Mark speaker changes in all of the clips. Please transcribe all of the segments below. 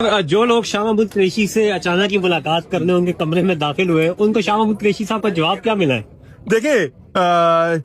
Speaker 1: جو لوگ شاہ محمود قریشی سے اچانک ہی ملاقات کرنے ان کے کمرے میں داخل ہوئے ان کو شاہ محمود قریشی صاحب کا جواب کیا ملا ہے؟
Speaker 2: دیکھیں،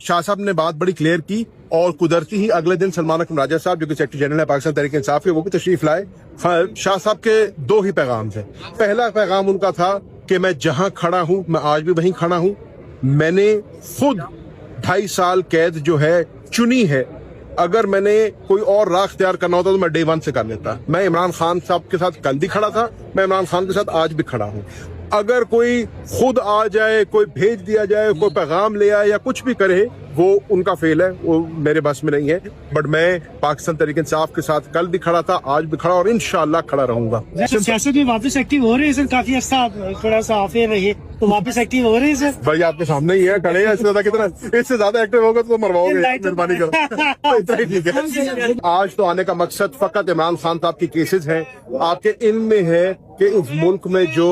Speaker 2: شاہ صاحب نے بات بڑی کلیئر کی اور قدرتی ہی اگلے دن سلمان اکرم راجہ صاحب جو کہ سیکرٹری جنرل ہے پاکستان تحریک انصاف کے، وہ بھی تشریف لائے۔ شاہ صاحب کے دو ہی پیغام تھے۔ پہلا پیغام ان کا تھا کہ میں جہاں کھڑا ہوں میں آج بھی وہیں کھڑا ہوں، میں نے خود 2.5 سال قید جو ہے چنی ہے، اگر میں نے کوئی اور راہ اختیار کرنا ہوتا تو میں ڈے 1 سے کر لیتا۔ میں عمران خان صاحب کے ساتھ کل بھی کھڑا تھا، میں عمران خان کے ساتھ آج بھی کھڑا ہوں۔ اگر کوئی خود آ جائے، کوئی بھیج دیا جائے، کوئی پیغام لے آئے یا کچھ بھی کرے، وہ ان کا فیل ہے، وہ میرے بس میں نہیں ہے۔ بٹ میں پاکستان تحریک انصاف کے ساتھ کل بھی کھڑا تھا، آج بھی کھڑا اور انشاءاللہ کھڑا رہوں گا۔
Speaker 1: سیاست میں واپس ایکٹیو ہو رہے ہیں سر؟ کافی عرصہ تھوڑا سا آفے رہے تو واپس ایکٹیو ہو رہے ہیں سر؟
Speaker 2: بھائی آپ کے سامنے ہی ہے، کھڑے ہیں۔ اس سے زیادہ کتنا، اس سے زیادہ ایکٹیو ہوگا تو مرواؤ گے، مہربانی کرو۔ اتنا ہی ٹھیک ہے۔ آج تو آنے کا مقصد فقط عمران خان صاحب کی کیسز ہیں۔ آپ کے علم میں ہے کہ اس ملک میں جو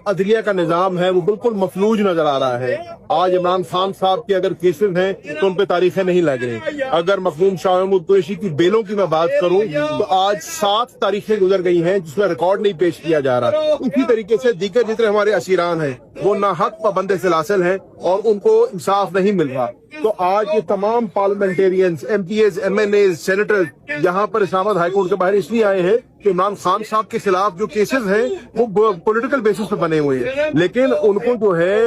Speaker 2: عدلیہ کا نظام ہے وہ بالکل مفلوج نظر آ رہا ہے۔ آج عمران خان صاحب کی اگر کیسز ہیں تو ان پہ تاریخیں نہیں لگ رہی۔ اگر مخدوم شاہ محمود قریشی کی بیلوں کی میں بات کروں تو آج 7 تاریخیں گزر گئی ہیں جس میں ریکارڈ نہیں پیش کیا جا رہا۔ اسی طریقے سے دیگر جتنے ہمارے اسیران ہیں وہ ناحق پابند سلاسل ہیں اور ان کو انصاف نہیں مل رہا۔ تو آج یہ تمام parliamentarians, MPs, MNAs, senator یہاں پر اسلام آباد ہائی کورٹ کے باہر اس لیے آئے ہیں کہ عمران خان صاحب کے خلاف جو کیسز ہیں وہ پولیٹیکل بیسس پہ بنے ہوئے ہیں، لیکن ان کو جو ہے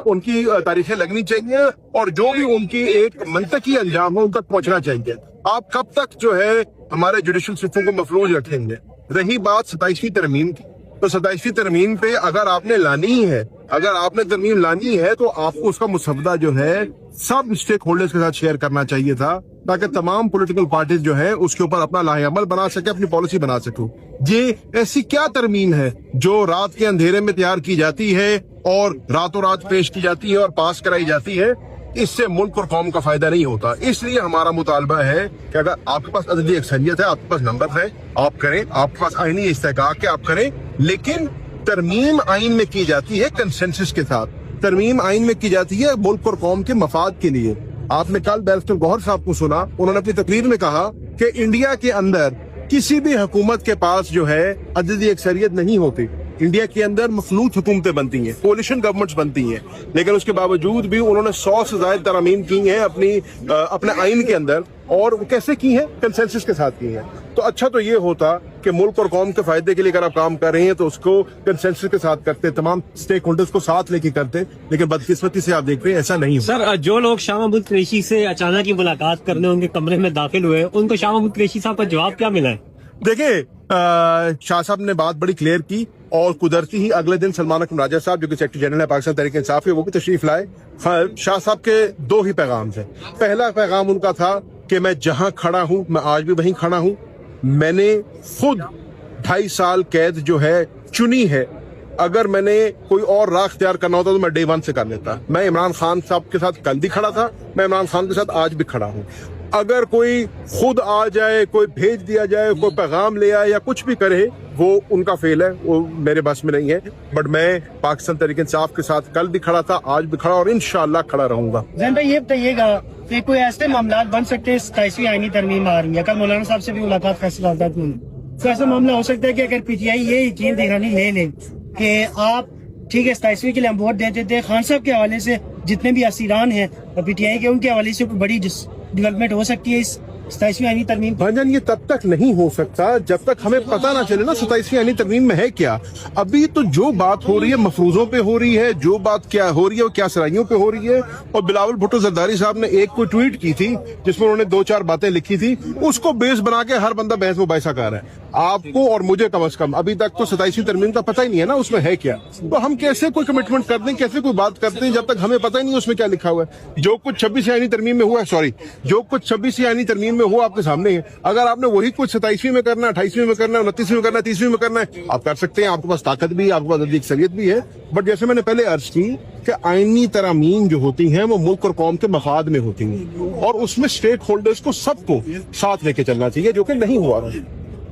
Speaker 2: ان کی تاریخیں لگنی چاہیے اور جو بھی ان کی ایک منطقی انجام ہے ان تک پہنچنا چاہیے۔ آپ کب تک جو ہے ہمارے جوڈیشل سسٹم کو مفلوج رکھیں گے؟ رہی بات 27ویں ترمیم کی، تو 27ویں ترمیم پہ اگر آپ نے لانی ہے، اگر آپ نے ترمیم لانی ہے تو آپ کو اس کا مسودہ جو ہے سب اسٹیک ہولڈرز کے ساتھ شیئر کرنا چاہیے تھا تاکہ تمام پولیٹیکل پارٹیز جو ہے اس کے اوپر اپنا لاہ عمل بنا سکے، اپنی پالیسی بنا سکو۔ یہ ایسی کیا ترمیم ہے جو رات کے اندھیرے میں تیار کی جاتی ہے اور راتوں رات پیش کی جاتی ہے اور پاس کرائی جاتی ہے؟ اس سے ملک اور قوم کا فائدہ نہیں ہوتا۔ اس لیے ہمارا مطالبہ ہے کہ اگر آپ کے پاس عددی اکثریت ہے، آپ کے پاس نمبر ہے، آپ کریں، آپ کے پاس آئینی استحقاق ہے، آپ کریں، لیکن ترمیم آئین میں کی جاتی ہے کنسنسس کے ساتھ۔ ترمیم آئین میں کی جاتی ہے ملک اور قوم کے مفاد کے لیے۔ آپ نے کل بیرسٹر گوہر صاحب کو سنا، انہوں نے اپنی تقریر میں کہا کہ انڈیا کے اندر کسی بھی حکومت کے پاس جو ہے عددی اکثریت نہیں ہوتی۔ انڈیا کے اندر مخلوط حکومتیں بنتی ہیں، کولیشن گورنمنٹس بنتی ہیں، لیکن اس کے باوجود بھی انہوں نے 100 سے زائد ترامیم کی ہیں اپنے آئین کے اندر، اور وہ کیسے کی ہیں؟ کنسنسس کے ساتھ کی ہیں۔ تو اچھا تو یہ ہوتا کہ ملک اور قوم کے فائدے کے لیے اگر آپ کام کر رہے ہیں تو اس کو کنسنسس کے ساتھ کرتے، تمام سٹیک ہولڈرز کو ساتھ لے کے کرتے، لیکن بدقسمتی سے آپ دیکھ رہے ہیں ایسا نہیں ہو۔
Speaker 1: سر، جو لوگ شاہ محمود قریشی سے اچانک ہی ملاقات کرنے ان کے کمرے میں داخل ہوئے ان کو شاہ محمود قریشی صاحب کا جواب کیا ملا ہے؟
Speaker 2: دیکھیں، شاہ صاحب نے بات بڑی کلیئر کی اور قدرتی ہی اگلے دن سلمان اکرم راجہ صاحب جو کہ سیکرٹری جنرل ہے پاکستان تحریک انصاف کے، وہ بھی تشریف لائے۔ شاہ صاحب کے دو ہی پیغام تھے۔ پہلا پیغام ان کا تھا کہ میں جہاں کھڑا ہوں میں آج بھی وہیں کھڑا ہوں، میں نے خود 2.5 سال قید جو ہے چنی ہے، اگر میں نے کوئی اور راہ اختیار کرنا ہوتا تو میں ڈے 1 سے کر لیتا۔ میں عمران خان صاحب کے ساتھ کل بھی کھڑا تھا، میں عمران خان کے ساتھ آج بھی کھڑا ہوں۔ اگر کوئی خود آ جائے، کوئی بھیج دیا جائے، کوئی پیغام لے آئے یا کچھ بھی کرے، وہ ان کا فیل ہے، وہ میرے بس میں نہیں ہے۔ بٹ میں پاکستان تحریک انصاف کے ساتھ کل بھی کھڑا تھا، آج بھی کھڑا اور انشاءاللہ کھڑا رہوں گا۔
Speaker 1: زین بھائی، یہ بتائیے گا کہ کوئی ایسے معاملات بن سکتے ہیں، 27ویں آئینی ترمیم آ رہی ہے، کل مولانا صاحب سے بھی ملاقات فیصلہ ہوتا ہے، تو ایسا معاملہ ہو سکتا ہے کہ اگر پی ٹی آئی یہ یقین دہانی لے لے کہ آپ ٹھیک ہے 27ویں کے لیے ہم ووٹ دیتے تھے، خان صاحب کے حوالے سے جتنے بھی اسیران ہیں پی ٹی آئی کے، ان کے حوالے سے کوئی بڑی ڈیولپمنٹ ہو سکتی ہے اس 27ویں آئینی ترمیم؟
Speaker 2: بھائی جان، یہ تب تک نہیں ہو سکتا جب تک ہمیں پتہ نہ چلے نا 27ویں آئینی ترمیم میں ہے کیا۔ ابھی تو جو بات ہو رہی ہے مفروضوں پہ ہو رہی ہے، جو بات کیا ہو رہی ہے وہ کیا سرائیوں پہ ہو رہی ہے۔ اور بلاول بھٹو زرداری صاحب نے ایک کوئی ٹویٹ کی تھی جس میں انہوں نے 2-4 باتیں لکھی تھی، اس کو بیس بنا کے ہر بندہ بحث مباحثہ کر رہا ہے۔ آپ کو اور مجھے کم از کم ابھی تک تو 27ویں ترمیم کا پتہ ہی نہیں ہے نا اس میں ہے کیا، تو ہم کیسے کوئی کمٹمنٹ کرتے ہیں، کیسے کوئی بات کرتے ہیں جب تک ہمیں پتہ ہی نہیں اس میں کیا لکھا ہوا ہے۔ جو کچھ 26ویں آئینی ترمیم میں ہوا ہے، جو کچھ 26ویں آئینی ترمیم میں ہوا آپ کے سامنے ہے۔ اگر آپ نے وہی کچھ 27ویں میں کرنا ہے، 28ویں میں کرنا ہے، 29ویں میں کرنا ہے، 30ویں میں کرنا ہے، آپ کر سکتے ہیں، آپ کے پاس طاقت بھی ہے، آپ کے پاس عددی اکثریت بھی ہے۔ بٹ جیسے میں نے پہلے عرض کی کہ آئینی ترامیم جو ہوتی ہیں وہ ملک اور قوم کے مفاد میں ہوتی ہیں اور اس میں اسٹیک ہولڈرز کو سب کو ساتھ لے کے چلنا چاہیے، جو کہ نہیں ہوا۔